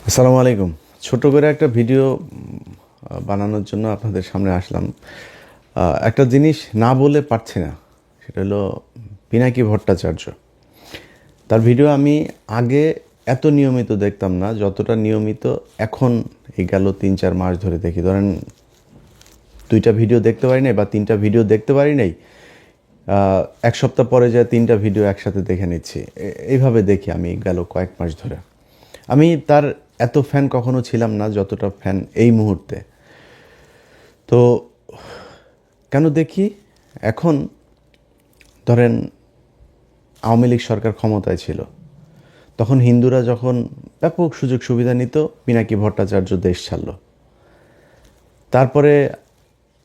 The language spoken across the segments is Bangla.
আসসালামু আলাইকুম। ছোট করে একটা ভিডিও বানানোর জন্য আপনাদের সামনে আসলাম। একটা জিনিস না বলে পারছি না, সেটা হলো পিনাকি ভট্টাচার্য। তার ভিডিও আমি আগে এত নিয়মিত দেখতাম না, যতটা নিয়মিত এখন এই গেল 3-4 মাস ধরে দেখি। ধরেন 2টা ভিডিও দেখতে পারি নাই বা 3টা ভিডিও দেখতে পারি নাই, 1 সপ্তাহ পরে যায় 3টা ভিডিও একসাথে দেখে নিচ্ছি। এইভাবে দেখি আমি গেল কয়েক মাস ধরে। আমি তার এত ফ্যান কখনো ছিলাম না যতটা ফ্যান এই মুহূর্তে। তো কেন দেখি এখন? ধরেন আওয়ামী লীগ সরকার ক্ষমতায় ছিল, তখন হিন্দুরা যখন ব্যাপক সুযোগ সুবিধা নিত, পিনাকি ভট্টাচার্য দেশ ছাড়ল। তারপরে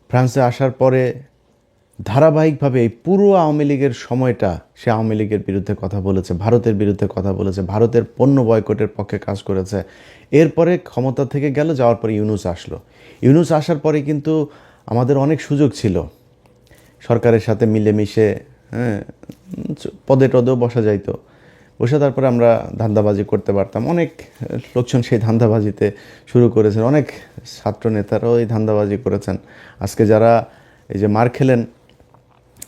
ফ্রান্সে আসার পরে ধারাবাহিকভাবে এই পুরো আওয়ামী লীগের সময়টা সে আওয়ামী লীগের বিরুদ্ধে কথা বলেছে, ভারতের বিরুদ্ধে কথা বলেছে, ভারতের পণ্য বয়কটের পক্ষে কাজ করেছে। এরপরে ক্ষমতা থেকে গেল, যাওয়ার পরে ইউনূস আসলো। ইউনূস আসার পরে কিন্তু আমাদের অনেক সুযোগ ছিল সরকারের সাথে মিলেমিশে, হ্যাঁ, পদে টদেও বসা যাইতো। বসে তারপরে আমরা ধান্দাবাজি করতে পারতাম। অনেক লোকজন সেই ধান্দাবাজিতে শুরু করেছেন, অনেক ছাত্র নেতারাও এই ধান্দাবাজি করেছেন। আজকে যারা এই যে মার খেলেন,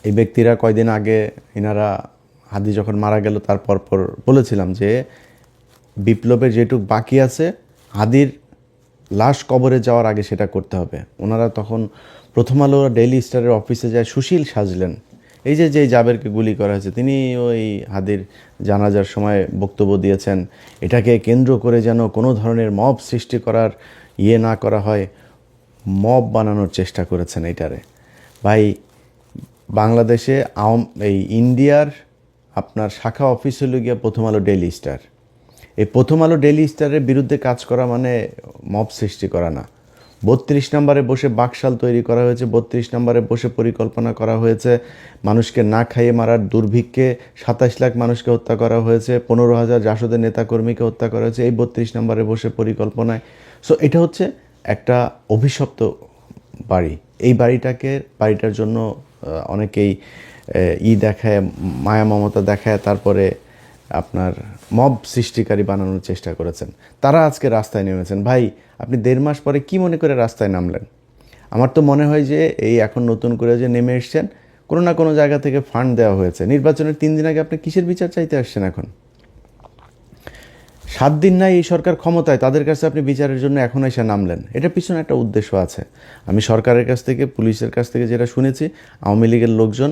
এই ব্যক্তিরা কয়দিন আগে এনারা হাদি যখন মারা গেল তার পর বলেছিলাম যে বিপ্লবের যেটুক বাকি আছে, হাদির লাশ কবরে যাওয়ার আগে সেটা করতে হবে। ওনারা তখন প্রথম আলো ডেইলি স্টারের অফিসে যায় সুশীল সাজলেন। এই যে যেই জাবেরকে গুলি করা হয়েছে, তিনি ওই হাদির জানাজার সময় বক্তব্য দিয়েছেন, এটাকে কেন্দ্র করে যেন কোনো ধরনের মব সৃষ্টি করার না করা হয়, মব বানানোর চেষ্টা করেছেন এটারে। ভাই, বাংলাদেশে এই ইন্ডিয়ার আপনার শাখা অফিস হলো গিয়া প্রথম আলো ডেইলি স্টার। এই প্রথম আলো ডেইলি স্টারের বিরুদ্ধে কাজ করা মানে মব সৃষ্টি করা না। 32 নম্বরে বসে বাকশাল তৈরি করা হয়েছে, 32 নম্বরে বসে পরিকল্পনা করা হয়েছে মানুষকে না খাইয়ে মারার। দুর্ভিক্ষে 27 লাখ মানুষকে হত্যা করা হয়েছে, 15,000 জাসদের নেতাকর্মীকে হত্যা করা হয়েছে এই 32 নম্বরে বসে পরিকল্পনায়। সো এটা হচ্ছে একটা অভিশপ্ত বাড়ি। এই বাড়িটার জন্য অনেকেই দেখায়, মায়া মমতা দেখায়, তারপরে আপনার মব সৃষ্টিকারী বানানোর চেষ্টা করেছেন। তারা আজকে রাস্তায় নেমেছেন। ভাই, আপনি 1.5 মাস পরে কি মনে করে রাস্তায় নামলেন? আমার তো মনে হয় যে এই এখন নতুন করে যে নেমে এসছেন, কোনো না কোনো জায়গা থেকে ফান্ড দেওয়া হয়েছে। নির্বাচনের 3 দিন আগে আপনি কিসের বিচার চাইতে আসছেন এখন? 7 দিন নাই এই সরকার ক্ষমতায়, তাদের কাছে আপনি বিচারের জন্য এখন এসে নামলেন। এটার পিছনে একটা উদ্দেশ্য আছে। আমি সরকারের কাছ থেকে, পুলিশের কাছ থেকে যেটা শুনেছি, আওয়ামী লীগের লোকজন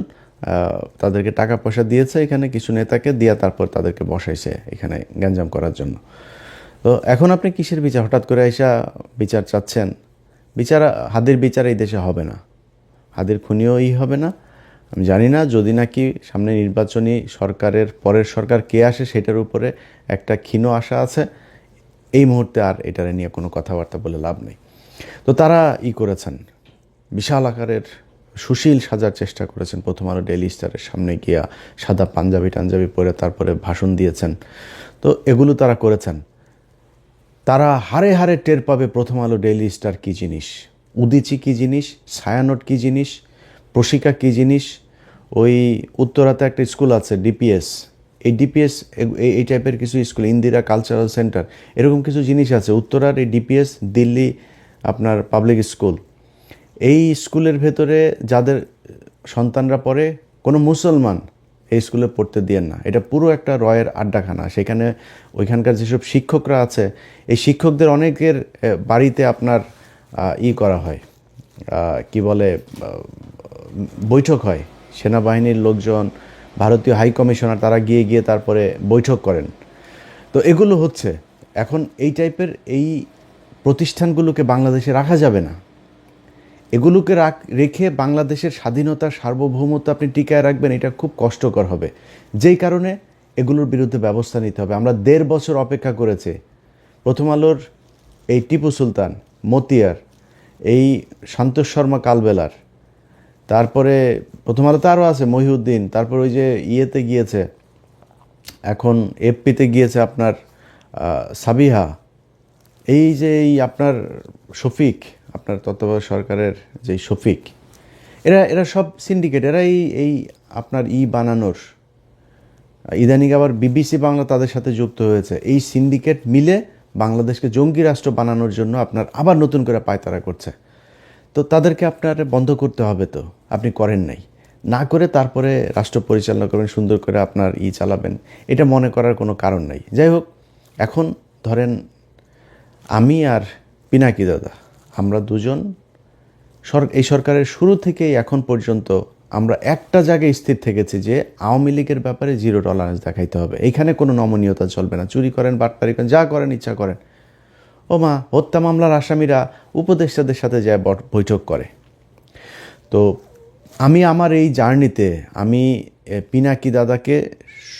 তাদেরকে টাকা পয়সা দিয়েছে এখানে কিছু নেতাকে দিয়া, তারপর তাদেরকে বসাইছে এখানে গ্যাঞ্জাম করার জন্য। তো এখন আপনি কিসের বিচার? হঠাৎ করে এসে বিচার চাচ্ছেন? বিচার, হাদির বিচার এই দেশে হবে না, হাদির খুনিও হবে না। আমি জানি না, যদি নাকি সামনে নির্বাচনী সরকারের পরের সরকার কে আসে সেটার উপরে একটা ক্ষীণ আশা আছে। এই মুহূর্তে আর এটারে নিয়ে কোনো কথাবার্তা বলে লাভ নেই। তো তারা করেছেন, বিশাল আকারের সুশীল সাজার চেষ্টা করেছেন। প্রথম আলো ডেইলি স্টারের সামনে গিয়া সাদা পাঞ্জাবি পরে তারপরে ভাষণ দিয়েছেন। তো এগুলো তারা করেছেন। তারা হারে হারে টের পাবে প্রথম আলো ডেইলি স্টার কী জিনিস, উদিচি কী জিনিস, ছায়ানট কী জিনিস, প্রশিকা কী জিনিস। ওই উত্তরাতে একটা স্কুল আছে ডিপিএস, এই ডিপিএস এই টাইপের কিছু স্কুল, ইন্দিরা কালচারাল সেন্টার, এরকম কিছু জিনিস আছে উত্তরার। এই ডিপিএস দিল্লি আপনার পাবলিক স্কুল, এই স্কুলের ভেতরে যাদের সন্তানরা পড়ে, কোনো মুসলমান এই স্কুলে পড়তে দিয়েন না। এটা পুরো একটা রয়ের আড্ডাখানা। সেখানে ওইখানকার যেসব শিক্ষকরা আছে, এই শিক্ষকদের অনেকের বাড়িতে আপনার করা হয়, কি বলে, বৈঠক হয়। সেনাবাহিনীর লোকজন, ভারতীয় হাই কমিশনার, তারা গিয়ে গিয়ে তারপরে বৈঠক করেন। তো এগুলো হচ্ছে এখন এই টাইপের এই প্রতিষ্ঠানগুলোকে বাংলাদেশে রাখা যাবে না। এগুলোকে রেখে বাংলাদেশের স্বাধীনতা, সার্বভৌমত্ব আপনি টিকায় রাখবেন, এটা খুব কষ্টকর হবে। যেই কারণে এগুলোর বিরুদ্ধে ব্যবস্থা নিতে হবে। আমরা 1.5 বছর অপেক্ষা করেছি প্রথম আলোর এই টিপু সুলতান, মতিয়ার, এই সন্তোষ শর্মা কালবেলার, তারপরে প্রথম আলোতে আরও আছে মহিউদ্দিন, তারপর ওই যে গিয়েছে এখন এফপিতে গিয়েছে আপনার সাবিহা, এই যে এই আপনার শফিক, আপনার তত্ত্বাবধায়ক সরকারের যেই শফিক, এরা এরা সব সিন্ডিকেট। এরা এই আপনার বানানোর, ইদানিং আবার বিবিসি বাংলা তাদের সাথে যুক্ত হয়েছে। এই সিন্ডিকেট মিলে বাংলাদেশকে জঙ্গি রাষ্ট্র বানানোর জন্য আপনার আবার নতুন করে পায়তারা করছে। তো তাদেরকে আপনার বন্ধ করতে হবে, তো আপনি করেন নাই, না করে তারপরে রাষ্ট্র পরিচালনা করবেন, সুন্দর করে আপনার চালাবেন, এটা মনে করার কোনো কারণ নাই। যাই হোক, এখন ধরেন আমি আর পিনাকি দাদা, আমরা দুজন এই সরকারের শুরু থেকেই এখন পর্যন্ত আমরা একটা জায়গায় স্থির থেকেছি যে আওয়ামী লীগের ব্যাপারে জিরো টলারেন্স দেখাইতে হবে। এইখানে কোনো নমনীয়তা চলবে না। চুরি করেন, বাটপারি করেন, যা করেন ইচ্ছা করেন। ও মা, হত্যা মামলার আসামিরা উপদেষ্টাদের সাথে যায় বৈঠক করে। তো আমি আমার এই জার্নিতে আমি পিনাকি দাদাকে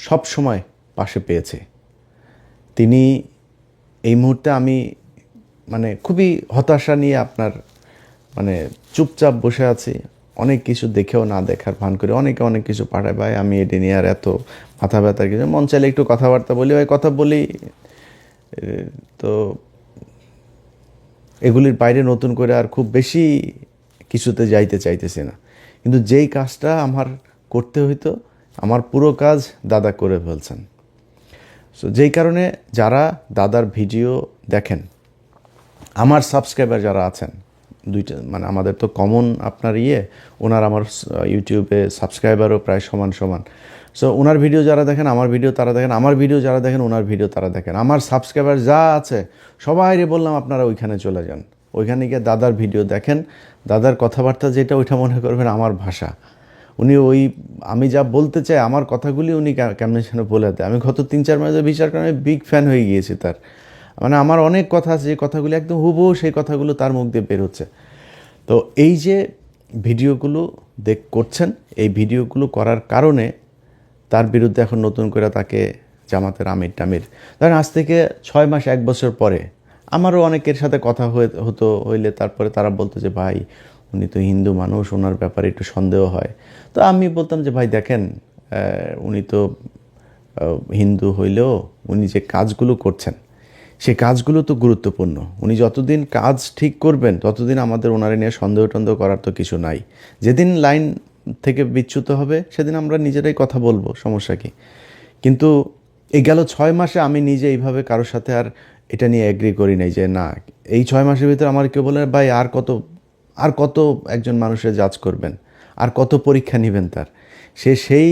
সব সময় পাশে পেয়েছি। তিনি এই মুহূর্তে আমি মানে খুবই হতাশা নিয়ে আপনার মানে চুপচাপ বসে আছি, অনেক কিছু দেখেও না দেখার ভান করে অনেকে অনেক কিছু পাঠায়, ভাই আমি এটি নিয়ে আর এত মাথা ব্যথার কিছু, মন চাইলে একটু কথাবার্তা বলি, ভাই কথা বলি। তো এগুলির বাইরে নতুন করে আর খুব বেশি কিছুতে যাইতে চাইতেছি না। কিন্তু যেই কাজটা আমার করতে হইতো, আমার পুরো কাজ দাদা করে ফেলছেন। সো যেই কারণে যারা দাদার ভিডিও দেখেন, আমার সাবস্ক্রাইবার যারা আছেন, দুইটা মানে আমাদের তো কমন আপনার ওনার আমার ইউটিউবে সাবস্ক্রাইবারও প্রায় সমান সমান। সো ওনার ভিডিও যারা দেখেন আমার ভিডিও তারা দেখেন, আমার ভিডিও যারা দেখেন ওনার ভিডিও তারা দেখেন। আমার সাবস্ক্রাইবার যা আছে সবাইরে বললাম আপনারা ওইখানে চলে যান, ওইখানে গিয়ে দাদার ভিডিও দেখেন। দাদার কথাবার্তা যেটা ওইটা মনে করবেন আমার ভাষা। উনি আমি যা বলতে চাই আমার কথাগুলি উনি কেমনে যেন বলে দেয়। আমি গত 3-4 মাসে বিচার করে আমি বিগ ফ্যান হয়ে গিয়েছি তার। মানে আমার অনেক কথা আছে যে কথাগুলি একদম হুবহু সেই কথাগুলো তার মুখ দিয়ে বের হচ্ছে। তো এই যে ভিডিওগুলো করছেন, এই ভিডিওগুলো করার কারণে তার বিরুদ্ধে এখন নতুন করে তাকে জামাতের আমির টামির, ধরেন আজ থেকে 6 মাস 1 বছর পরে আমারও অনেকের সাথে কথা হইলে তারপরে তারা বলতো যে ভাই উনি তো হিন্দু মানুষ, ওনার ব্যাপারে একটু সন্দেহ হয়। তো আমি বলতাম যে ভাই দেখেন, উনি তো হিন্দু হইলেও উনি যে কাজগুলো করছেন সেই কাজগুলো তো গুরুত্বপূর্ণ। উনি যতদিন কাজ ঠিক করবেন ততদিন আমাদের ওনারে নিয়ে সন্দেহ টন্দেহ করার তো কিছু নাই। যেদিন লাইন থেকে বিচ্যুত হবে সেদিন আমরা নিজেরাই কথা বলবো, সমস্যা কি। কিন্তু এই গেল 6 মাসে আমি নিজে এইভাবে কারোর সাথে আর এটা নিয়ে এগ্রি করি নাই যে না, এই 6 মাসের ভিতরে আমার কেউ বলে ভাই আর কত একজন মানুষের জাজ করবেন, আর কত পরীক্ষা নেবেন তার। সেই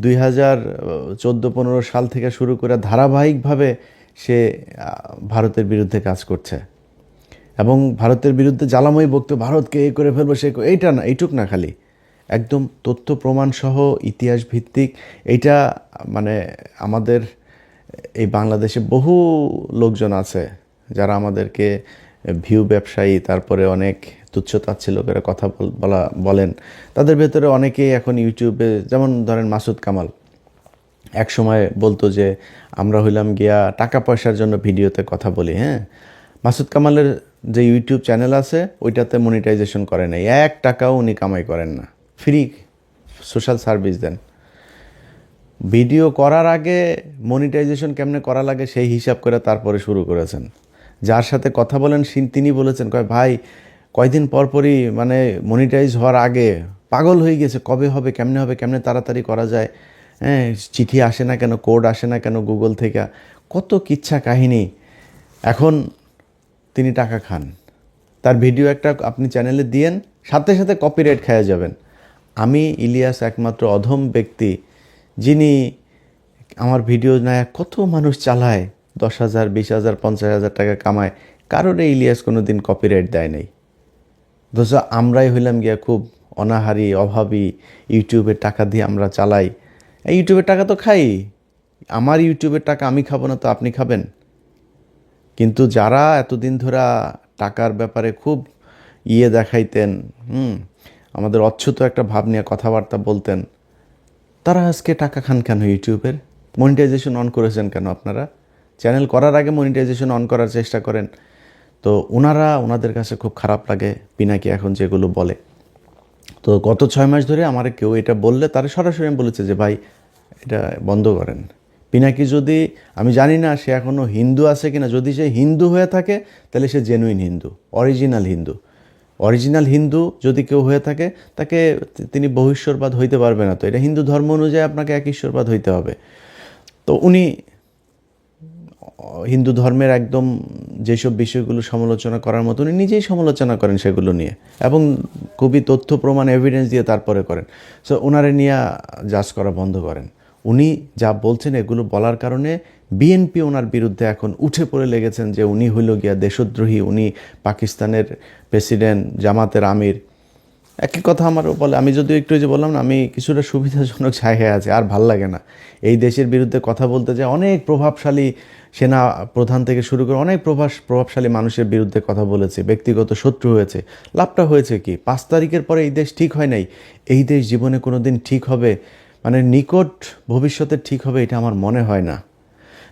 2014-15 সাল থেকে শুরু করে ধারাবাহিকভাবে সে ভারতের বিরুদ্ধে কাজ করছে এবং ভারতের বিরুদ্ধে জ্বালাময়ী বক্তব্য, ভারতকে এই করে ফেলবো সে, এইটা না, এইটুক না, খালি একদম তথ্য প্রমাণ সহ ইতিহাস ভিত্তিক। এইটা মানে আমাদের এই বাংলাদেশে বহু লোকজন আছে যারা আমাদেরকে ভিউ ব্যবসায়ী, তারপরে অনেক তুচ্ছতাচ্ছিল্য করে কথা বলেন। তাদের ভেতরে অনেকেই এখন ইউটিউবে, যেমন ধরেন মাসুদ কামাল এক সময় বলতো যে আমরা হইলাম গিয়া টাকা পয়সার জন্য ভিডিওতে কথা বলি। হ্যাঁ, মাসুদ কামালের যে ইউটিউব চ্যানেল আছে ওইটাতে মনিটাইজেশন করে নাই, 1 টাকাও উনি কামাই করেন না, ফ্রি সোশ্যাল সার্ভিস দেন। ভিডিও করার আগে মনিটাইজেশন কেমনে করা লাগে সেই হিসাব করে তারপরে শুরু করেছেন। যার সাথে কথা বলেন তিনি বলেছেন ভাই কয়দিন পরপরই মানে মনিটাইজ হওয়ার আগে পাগল হয়ে গেছে, কবে হবে, কেমনে তাড়াতাড়ি করা যায়। হ্যাঁ, চিঠি আসে না কেন, কোড আসে না কেন গুগল থেকে, কত কিচ্ছা কাহিনী। এখন তিনি টাকা খান, তার ভিডিও একটা আপনি চ্যানেলে দিয়েন, সাথে সাথে কপিরাইট খেয়ে যাবেন। আমি ইলিয়াস একমাত্র অধম ব্যক্তি যিনি আমার ভিডিও নেয় কত মানুষ চালায়, 10,000, 20,000, 50,000 টাকা কামায়, কারণে ইলিয়াস কোনো দিন কপিরাইট দেয় নাই। অথচ আমরাই হইলাম গিয়া খুব অনাহারি, অভাবী, ইউটিউবের টাকা দিয়ে আমরা চালাই। এই ইউটিউবের টাকা তো খাই, আমার ইউটিউবের টাকা আমি খাবো না তো আপনি খাবেন? কিন্তু যারা এতদিন ধরে টাকার ব্যাপারে খুব দেখাইতেন, আমাদের অচ্ছুত একটা ভাব নিয়ে কথাবার্তা বলতেন, তারা আজকে টাকা খান কেন? ইউটিউবের মনিটাইজেশন অন করেছেন কেন আপনারা? চ্যানেল করার আগে মনিটাইজেশন অন করার চেষ্টা করেন। তো ওনাদের কাছে খুব খারাপ লাগে পিনাকি এখন যেগুলো বলে। তো গত 6 মাস ধরে আমার কেউ এটা বললে তারা সরাসরি বলেছে যে ভাই এটা বন্ধ করেন। পিনাকি যদি, আমি জানি না সে এখনও হিন্দু আছে কিনা, যদি সে হিন্দু হয়ে থাকে তাহলে সে জেনুইন হিন্দু, অরিজিনাল হিন্দু যদি কেউ হয়ে থাকে তাকে তিনি বহুশ্বরবাদ হইতে পারবে না। তো এটা হিন্দু ধর্ম অনুযায়ী আপনাকে এক ঈশ্বরবাদ হইতে হবে। তো উনি হিন্দু ধর্মের একদম যেসব বিষয়গুলো সমালোচনা করার মতো উনি নিজেই সমালোচনা করেন সেগুলো নিয়ে, এবং খুবই তথ্য প্রমাণ এভিডেন্স দিয়ে তারপরে করেন। সো ওনারে নিয়ে জাজ করা বন্ধ করেন। উনি যা বলছেন এগুলো বলার কারণে বিএনপি ওনার বিরুদ্ধে এখন উঠে পড়ে লেগেছেন যে উনি হইল গিয়া দেশদ্রোহী, উনি পাকিস্তানের প্রেসিডেন্ট, জামাতের আমির। একই কথা আমারও বলে। আমি যদিও একটু যে বললাম না, আমি কিছুটা সুবিধাজনক জায়গায় আছি, আর ভাল লাগে না এই দেশের বিরুদ্ধে কথা বলতে। যে অনেক প্রভাবশালী সেনা প্রধান থেকে শুরু করে অনেক প্রভাবশালী মানুষের বিরুদ্ধে কথা বলেছে, ব্যক্তিগত শত্রু হয়েছে। লাভটা হয়েছে কি? 5 তারিখের পরে এই দেশ ঠিক হয় নাই। এই দেশ জীবনে কোনো দিন ঠিক হবে, মানে নিকট ভবিষ্যতে ঠিক হবে, এটা আমার মনে হয় না।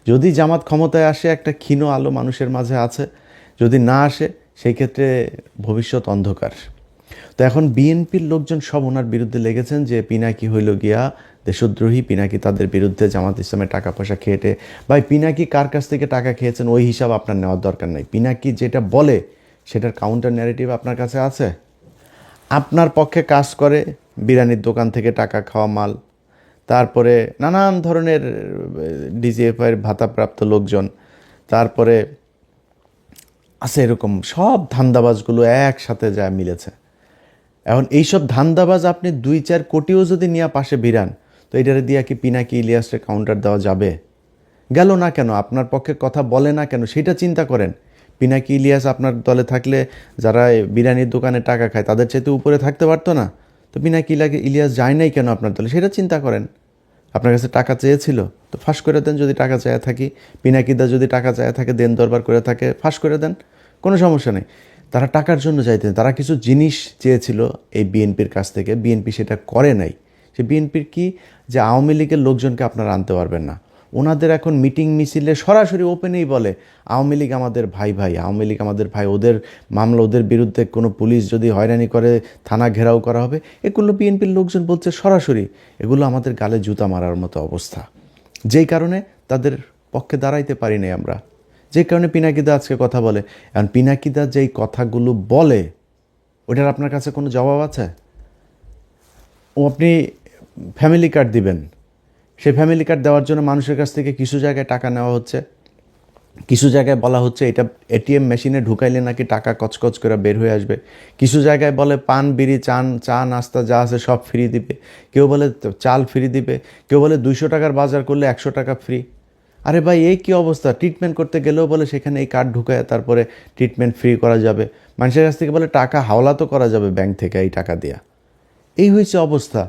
যদি জামাত ক্ষমতায় আসে, একটা ক্ষীণ আলো মানুষের মাঝে আছে। যদি না আসে, সেই ক্ষেত্রে ভবিষ্যৎ অন্ধকার। তো এখন বিএনপির লোকজন সব ওনার বিরুদ্ধে লেগেছেন যে পিনাকি হইল গিয়া দেশদ্রোহী, পিনাকি তাদের বিরুদ্ধে জামাত ইসলামের টাকা পয়সা খেয়েটে। ভাই, পিনাকি কার কাছ থেকে টাকা খেয়েছেন ওই হিসাব আপনার নেওয়ার দরকার নাই। পিনাকি যেটা বলে সেটার কাউন্টার ন্যারেটিভ আপনার কাছে আছে। আপনার পক্ষে কাজ করে বিরিয়ানির দোকান থেকে টাকা খাওয়া মাল, তারপরে নানান ধরনের ডিজিএফআইয়ের ভাতাপ্রাপ্ত লোকজন, তারপরে আছে এরকম সব ধান্দাবাজগুলো একসাথে যা মিলেছে। এখন এইসব ধান্দাবাজ আপনি 2-4 কোটিও যদি নিয়ে পাশে ভিড়ান, তো এটারে দিয়া কি পিনাকি ইলিয়াসের কাউন্টার দেওয়া যাবে? গেল না কেন? আপনার পক্ষে কথা বলে না কেন? সেটা চিন্তা করেন। পিনাকি ইলিয়াস আপনার দলে থাকলে যারা বিরিয়ানির দোকানে টাকা খায় তাদের চাইতে উপরে থাকতে পারতো না? তো পিনাকি ইলিয়াস যায় নাই কেন আপনার দলে? সেটা চিন্তা করেন। আপনার কাছে টাকা চেয়েছিল, তো ফাঁস করে দেন। যদি টাকা চেয়ে থাকি, পিনাকিদা যদি টাকা চেয়ে থাকে, দেন দরবার করে থাকে, ফাঁস করে দেন, কোনো সমস্যা নেই। তারা টাকার জন্য চাইতেন, তারা কিছু জিনিস চেয়েছিল এই বিএনপির কাছ থেকে, বিএনপি সেটা করে নাই। সে বিএনপির কি, যে আওয়ামী লীগের লোকজনকে আপনারা আনতে পারবেন না। ওনাদের এখন মিটিং মিছিলে সরাসরি ওপেনেই বলে আওয়ামী লীগ আমাদের ভাই ভাই, আওয়ামী লীগ আমাদের ভাই, ওদের মামলা, ওদের বিরুদ্ধে কোনো পুলিশ যদি হয়রানি করে থানা ঘেরাও করা হবে। এগুলো বিএনপির লোকজন বলছে সরাসরি। এগুলো আমাদের গালে জুতা মারার মতো অবস্থা, যেই কারণে তাদের পক্ষে দাঁড়াইতে পারি নাই আমরা, যে কারণে পিনাকিদা আজকে কথা বলে। এখন পিনাকিদা যেই কথাগুলো বলে, ওটার আপনার কাছে কোনো জবাব আছে? ও আপনি ফ্যামিলি কার্ড দিবেন, সেই ফ্যামিলি কার্ড দেওয়ার জন্য মানুষের কাছ থেকে কিছু জায়গায় টাকা নেওয়া হচ্ছে, কিছু জায়গায় বলা হচ্ছে এটা এটিএম মেশিনে ঢুকাইলে নাকি টাকা কচকচ করে বের হয়ে আসবে, কিছু জায়গায় বলে পান বিড়ি চা নাস্তা যা আছে সব ফ্রি দিবে, কেউ বলে চাল ফ্রি দিবে, কেউ বলে 200 টাকার বাজার করলে 100 টাকা ফ্রি। আরে ভাই, এই কী অবস্থা? ট্রিটমেন্ট করতে গেলেও বলে সেখানে এই কার্ড ঢুকায় তারপরে ট্রিটমেন্ট ফ্রি করা যাবে। মানুষের কাছ থেকে বলে টাকা হাওলা তো করা যাবে ব্যাংক থেকে এই টাকা দিয়া। এই হয়েছে অবস্থা।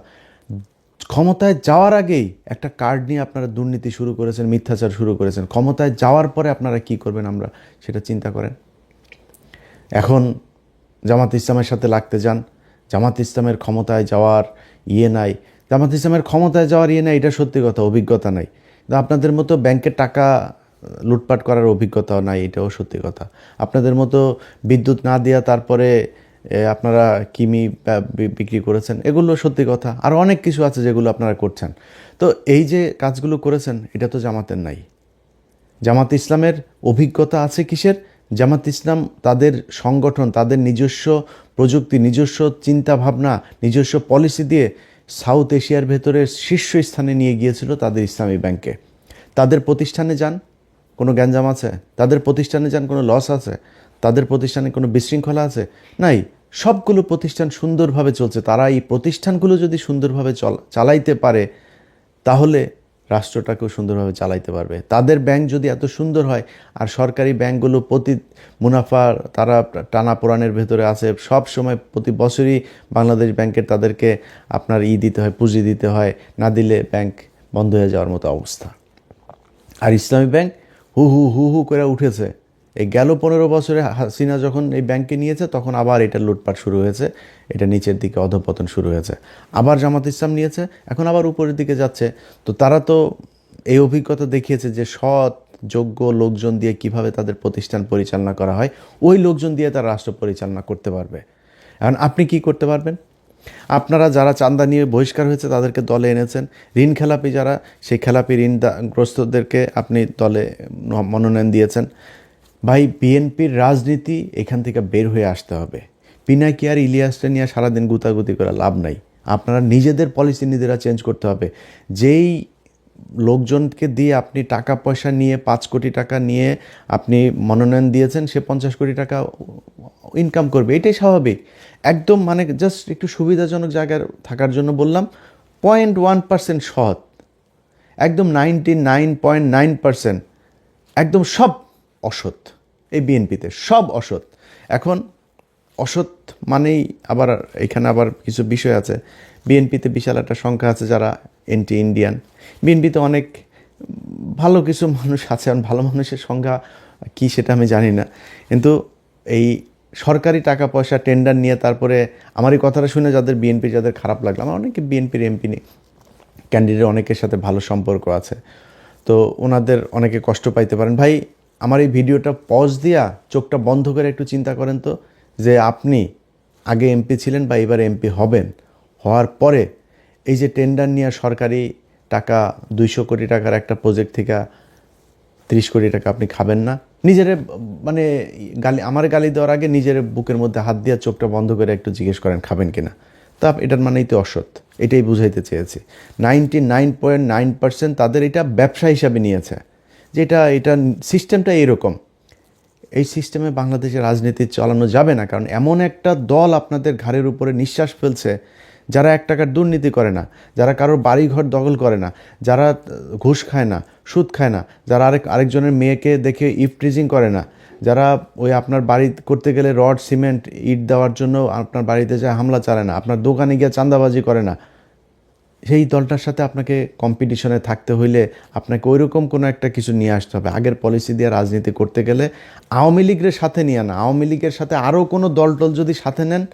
ক্ষমতায় যাওয়ার আগেই একটা কার্ড নিয়ে আপনারা দুর্নীতি শুরু করেছেন, মিথ্যাচার শুরু করেছেন। ক্ষমতায় যাওয়ার পরে আপনারা কি করবেন আমরা সেটা চিন্তা করেন। এখন জামাত ইসলামের সাথে লাগতে যান। জামাত ইসলামের ক্ষমতায় যাওয়ার নাই, জামাত ইসলামের ক্ষমতায় যাওয়ার নাই, এটা সত্যি কথা, অভিজ্ঞতা নাই। আপনাদের মতো ব্যাংকের টাকা লুটপাট করার অভিজ্ঞতাও নাই, এটাও সত্যি কথা। আপনাদের মতো বিদ্যুৎ না দেওয়া তারপরে আপনারা কিমি বিক্রি করেছেন, এগুলো সত্যি কথা। আর অনেক কিছু আছে যেগুলো আপনারা করছেন। তো এই যে কাজগুলো করেছেন, এটা তো জামাতের নাই। জামাত ইসলামের অভিজ্ঞতা আছে কিসের? জামাত ইসলাম তাদের সংগঠন, তাদের নিজস্ব প্রযুক্তি, নিজস্ব চিন্তা ভাবনা, নিজস্ব পলিসি দিয়ে সাউথ এশিয়ার ভেতরে শীর্ষস্থানে নিয়ে গিয়েছিল তাদের ইসলামী ব্যাংকে। তাদের প্রতিষ্ঠানে যান, কোনো গ্যাঞ্জাম আছে? তাদের প্রতিষ্ঠানে যান, কোনো লস আছে? তাদের প্রতিষ্ঠানে কোনো বিশৃঙ্খলা আছে? নাই। সবগুলো প্রতিষ্ঠান সুন্দরভাবে চলছে। তারা এই প্রতিষ্ঠানগুলো যদি সুন্দরভাবে চালাইতে পারে, তাহলে রাষ্ট্রটাকেও সুন্দরভাবে চালাইতে পারবে। তাদের ব্যাংক যদি এত সুন্দর হয়, আর সরকারি ব্যাংকগুলো প্রতি মুনাফা তারা টানাপোড়ানের ভেতরে আছে, সব সময় প্রতি বছরই বাংলাদেশ ব্যাংকের তাদেরকে আপনার দিতে হয়, পুঁজি দিতে হয়, না দিলে ব্যাংক বন্ধ হয়ে যাওয়ার মতো অবস্থা। আর ইসলামী ব্যাংক হু হু হু হু করে উঠেছে। এই গেল 15 বছরে হাসিনা যখন এই ব্যাংকে নিয়েছে, তখন আবার এটা লুটপাট শুরু হয়েছে, এটা নিচের দিকে অধঃপতন শুরু হয়েছে। আবার জামাত ইসলাম নিয়েছে, এখন আবার উপরের দিকে যাচ্ছে। তো তারা তো এই অভিজ্ঞতা দেখিয়েছে যে সৎ যোগ্য লোকজন দিয়ে কিভাবে তাদের প্রতিষ্ঠান পরিচালনা করা হয়, ওই লোকজন দিয়ে তারা রাষ্ট্র পরিচালনা করতে পারবে। এখন আপনি কি করতে পারবেন? আপনারা যারা চাঁদা নিয়ে বহিষ্কার হয়েছে তাদেরকে দলে এনেছেন। ঋণ খেলাপি যারা, সেই খেলাপি ঋণগ্রস্তদেরকে আপনি দলে মনোনয়ন দিয়েছেন। ভাই, বিএনপির রাজনীতি এখান থেকে বের হয়ে আসতে হবে। পিনাকি আর ইলিয়াসটা নিয়ে সারাদিন গুতাগুতি করে লাভ নাই। আপনারা নিজেদের পলিসি নিজেরা চেঞ্জ করতে হবে। যেই লোকজনকে দিয়ে আপনি টাকা পয়সা নিয়ে 5 কোটি টাকা নিয়ে আপনি মনোনয়ন দিয়েছেন, সে 50 কোটি টাকা ইনকাম করবে, এটাই স্বাভাবিক। একদম মানে জাস্ট একটু সুবিধাজনক জায়গায় থাকার জন্য বললাম। 0.1% সৎ, একদম 99.9% একদম সব অসৎ। এই বিএনপিতে সব অসৎ। এখন অসৎ মানেই আবার এখানে আবার কিছু বিষয় আছে। বিএনপিতে বিশাল একটা সংখ্যা আছে যারা এন্টি ইন্ডিয়ান। বিএনপিতে অনেক ভালো কিছু মানুষ আছে, ভালো মানুষের সংখ্যা কি সেটা আমি জানি না, কিন্তু এই সরকারি টাকা পয়সা টেন্ডার নিয়ে তারপরে আমার এই কথাটা শুনে যাদের বিএনপি যাদের খারাপ লাগলো, আমার অনেকে বিএনপির এমপি ক্যান্ডিডেট অনেকের সাথে ভালো সম্পর্ক আছে, তো ওনাদের অনেকে কষ্ট পাইতে পারেন। ভাই আমার এই ভিডিওটা পজ দিয়া চোখটা বন্ধ করে একটু চিন্তা করেন তো, যে আপনি আগে এমপি ছিলেন বা এবার এমপি হবেন, হওয়ার পরে এই যে টেন্ডার নিয়ে সরকারি টাকা 200 কোটি টাকার একটা প্রজেক্ট থেকে 30 কোটি টাকা আপনি খাবেন না? নিজের মানে আমার গালি দেওয়ার আগে নিজের বুকের মধ্যে হাত দিয়ে চোখটা বন্ধ করে একটু জিজ্ঞেস করেন খাবেন কিনা। তা এটার মানেই তো অসৎ, এটাই বুঝাইতে চেয়েছি। 99.9% তাদের এটা ব্যবসা হিসাবে নিয়েছে, যে এটা সিস্টেমটা এরকম। এই সিস্টেমে বাংলাদেশের রাজনীতি চালানো যাবে না, কারণ এমন একটা দল আপনাদের ঘাড়ের উপরে নিঃশ্বাস ফেলছে, যারা 1 টাকার দুর্নীতি করে না, যারা কারোর বাড়িঘর দখল করে না, যারা ঘুষ খায় না, সুদ খায় না, যারা আরেকজনের মেয়েকে দেখে ইফটিজিং করে না, যারা ওই আপনার বাড়ি করতে গেলে রড সিমেন্ট ইট দেওয়ার জন্য আপনার বাড়িতে যায় হামলা চালায় না, আপনার দোকানে গিয়ে চাঁদাবাজি করে না, সেই দলটার সাথে আপনাকে কম্পিটিশনে থাকতে হইলে আপনাকে ওইরকম কোনো একটা কিছু নিয়ে আসতে হবে। আগের পলিসি দিয়ে রাজনীতি করতে গেলে আওয়ামী লীগের সাথে নিয়ে না, আওয়ামী লীগের সাথে আরও কোনো দল যদি সাথে নেন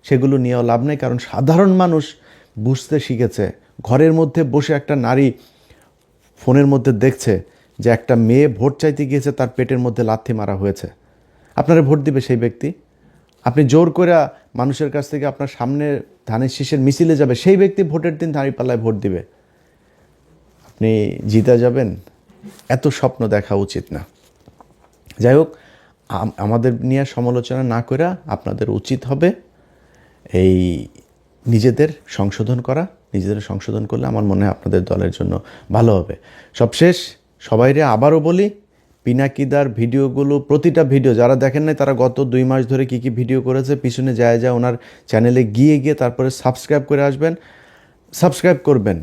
সেগুলো নিয়েও লাভ নেই, কারণ সাধারণ মানুষ বুঝতে শিখেছে। ঘরের মধ্যে বসে একটা নারী ফোনের মধ্যে দেখছে যে একটা মেয়ে ভোট চাইতে গিয়েছে, তার পেটের মধ্যে লাথি মারা হয়েছে, আপনারা ভোট দিবে সেই ব্যক্তি? আপনি জোর করে মানুষের কাছ থেকে আপনার সামনে ধানের শীষের মিছিলে যাবে, সেই ব্যক্তি ভোটের দিন দাঁড়িপাল্লায় ভোট দিবে, আপনি জিতে যাবেন? এত স্বপ্ন দেখা উচিত না। যাই হোক, আমাদের নিয়ে সমালোচনা না করে আপনাদের উচিত হবে এই নিজেদের সংশোধন করা। নিজেদের সংশোধন করলে আমার মনে হয় আপনাদের দলের জন্য ভালো হবে। সবশেষ সবাইরে আবারও বলি, পিনাকিদার ভিডিওগুলো, প্রতিটা ভিডিও যারা দেখেন নাই তারা গত 2 মাস ধরে কী কী ভিডিও করেছে পিছনে যায় ওনার চ্যানেলে গিয়ে তারপরে সাবস্ক্রাইব করে আসবেন, সাবস্ক্রাইব করবেন।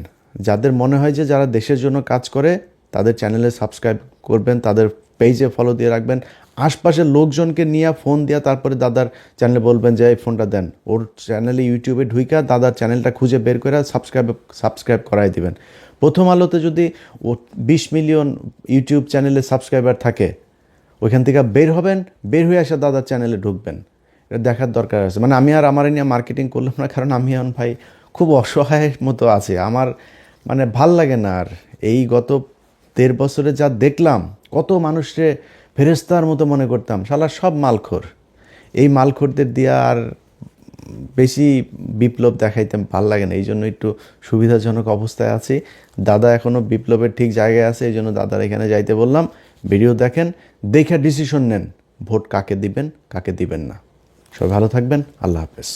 যাদের মনে হয় যে যারা দেশের জন্য কাজ করে তাদের চ্যানেলে সাবস্ক্রাইব করবেন, তাদের পেজে ফলো দিয়ে রাখবেন। আশপাশের লোকজনকে নিয়ে ফোন দিয়ে তারপরে দাদার চ্যানেলে বলবেন যে এই ফোনটা দেন, ওর চ্যানেলে ইউটিউবে ঢুইকা দাদার চ্যানেলটা খুঁজে বের করে সাবস্ক্রাইব করাই দিবেন। প্রথম আলোতে যদি ও 20 মিলিয়ন ইউটিউব চ্যানেলে সাবস্ক্রাইবার থাকে, ওইখান থেকে বের হবেন, বের হয়ে আসা দাদার চ্যানেলে ঢুকবেন। এটা দেখার দরকার আছে। মানে আমি আর আমার নিয়ে মার্কেটিং করলাম না, কারণ আমি এখন ভাই খুব অসহায়ের মতো আছে, আমার মানে ভাল লাগে না আর। এই গত 1.5 বছরে যা দেখলাম, কত মানুষকে ফেরেস্তার মতো মনে করতাম, শালা সব মালখোর। এই মালখোরদের দিয়া আর বেশি বিপ্লব দেখাইতে ভাল লাগে না, এই জন্য একটু সুবিধাজনক অবস্থায় আছি। দাদা এখনও বিপ্লবের ঠিক জায়গায় আছে, এই জন্য দাদার এখানে যাইতে বললাম। ভিডিও দেখেন, দেখে ডিসিশন নেন ভোট কাকে দিবেন কাকে দিবেন না। সবাই ভালো থাকবেন, আল্লাহ হাফেজ।